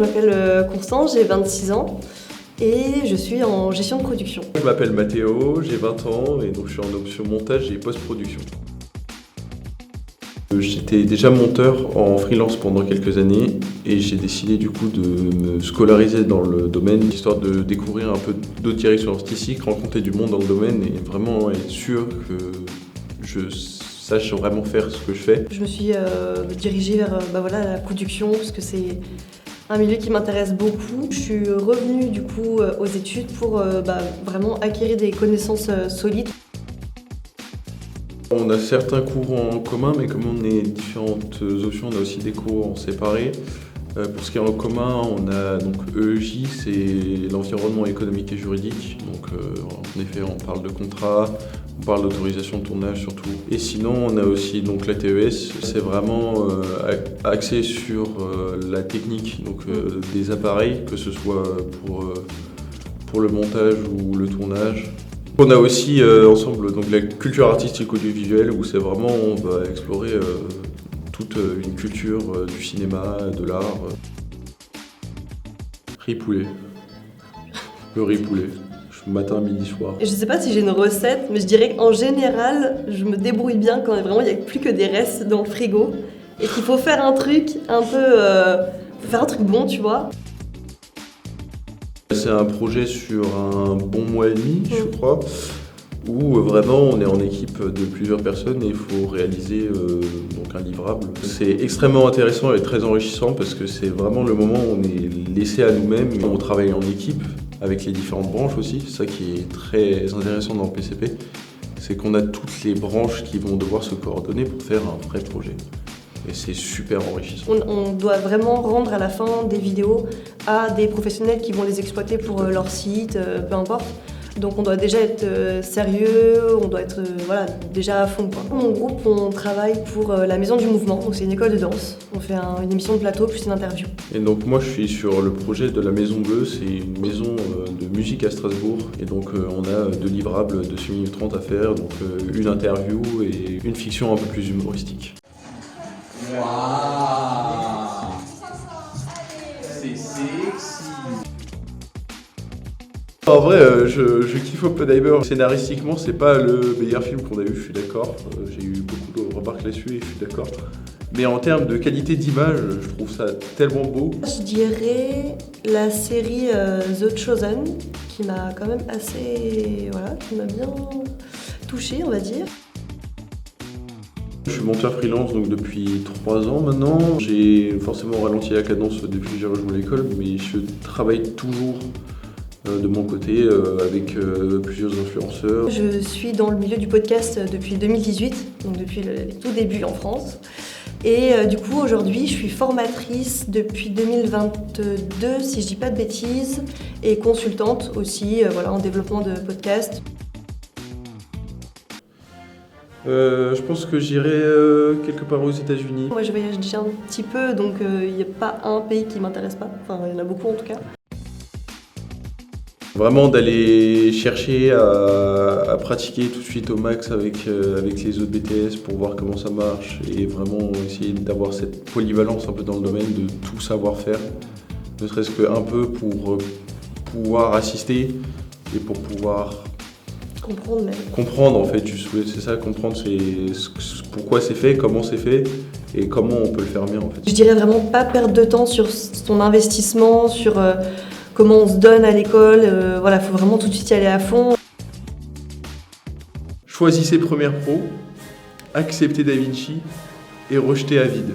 je m'appelle Constance, j'ai 26 ans et je suis en gestion de production. Je m'appelle Mathéo, j'ai 20 ans et donc je suis en option montage et post-production. J'étais déjà monteur en freelance pendant quelques années et j'ai décidé du coup de me scolariser dans le domaine, histoire de découvrir un peu d'autres directions artistiques, rencontrer du monde dans le domaine et vraiment être sûr que je sache vraiment faire ce que je fais. Je me suis dirigée vers la production parce que c'est un milieu qui m'intéresse beaucoup. Je suis revenue du coup aux études pour vraiment acquérir des connaissances solides. On a certains cours en commun, mais comme on est différentes options, on a aussi des cours en séparé. Pour ce qui est en commun, on a donc EEJ, c'est l'environnement économique et juridique. Donc en effet, on parle de contrat, on parle d'autorisation de tournage surtout. Et sinon, on a aussi donc la TES, c'est vraiment axé sur la technique, donc des appareils, que ce soit pour le montage ou le tournage. On a aussi ensemble donc la culture artistique audiovisuelle où c'est vraiment on va explorer toute une culture du cinéma, de l'art. Riz poulet. Le riz poulet. Matin, midi, soir. Je sais pas si j'ai une recette, mais je dirais qu'en général, je me débrouille bien quand vraiment il n'y a plus que des restes dans le frigo et qu'il faut faire un truc un peu. Faut faire un truc bon, tu vois. C'est un projet sur un bon mois et demi, je crois, où vraiment on est en équipe de plusieurs personnes et il faut réaliser donc un livrable. C'est extrêmement intéressant et très enrichissant parce que c'est vraiment le moment où on est laissé à nous-mêmes. On travaille en équipe avec les différentes branches aussi, c'est ça qui est très intéressant dans le PCP, c'est qu'on a toutes les branches qui vont devoir se coordonner pour faire un vrai projet. Et c'est super enrichissant. On doit vraiment rendre à la fin des vidéos à des professionnels qui vont les exploiter pour leur site, peu importe. Donc on doit déjà être sérieux, on doit être déjà à fond, quoi. Mon groupe, on travaille pour la Maison du Mouvement, donc c'est une école de danse. On fait une émission de plateau plus une interview. Et donc moi je suis sur le projet de la Maison Bleue, c'est une maison de musique à Strasbourg. Et donc on a 2 livrables de 6 minutes 30 à faire, donc une interview et une fiction un peu plus humoristique. Waouh, c'est sexy. En vrai, je kiffe Oppenheimer. Scénaristiquement, c'est pas le meilleur film qu'on a eu, je suis d'accord. J'ai eu beaucoup de remarques là-dessus et je suis d'accord. Mais en termes de qualité d'image, je trouve ça tellement beau. Je dirais la série The Chosen, qui m'a quand même qui m'a bien touchée, on va dire. Je suis monteur freelance donc depuis 3 ans maintenant. J'ai forcément ralenti la cadence depuis que j'ai rejoint l'école, mais je travaille toujours de mon côté avec plusieurs influenceurs. Je suis dans le milieu du podcast depuis 2018, donc depuis le tout début en France. Et du coup aujourd'hui je suis formatrice depuis 2022 si je dis pas de bêtises et consultante aussi en développement de podcasts. Je pense que j'irai quelque part aux États-Unis. Moi je voyage déjà un petit peu donc il n'y a pas un pays qui m'intéresse pas, enfin il y en a beaucoup en tout cas. Vraiment d'aller chercher à pratiquer tout de suite au max avec les autres BTS pour voir comment ça marche et vraiment essayer d'avoir cette polyvalence un peu dans le domaine de tout savoir faire, ne serait-ce qu'un peu pour pouvoir assister et pour pouvoir comprendre en fait, c'est ça, comprendre pourquoi c'est fait, comment c'est fait et comment on peut le faire mieux en fait. Je dirais vraiment pas perdre de temps sur son investissement, sur comment on se donne à l'école, faut vraiment tout de suite y aller à fond. Choisissez Premiere Pro, acceptez DaVinci et rejetez Avid.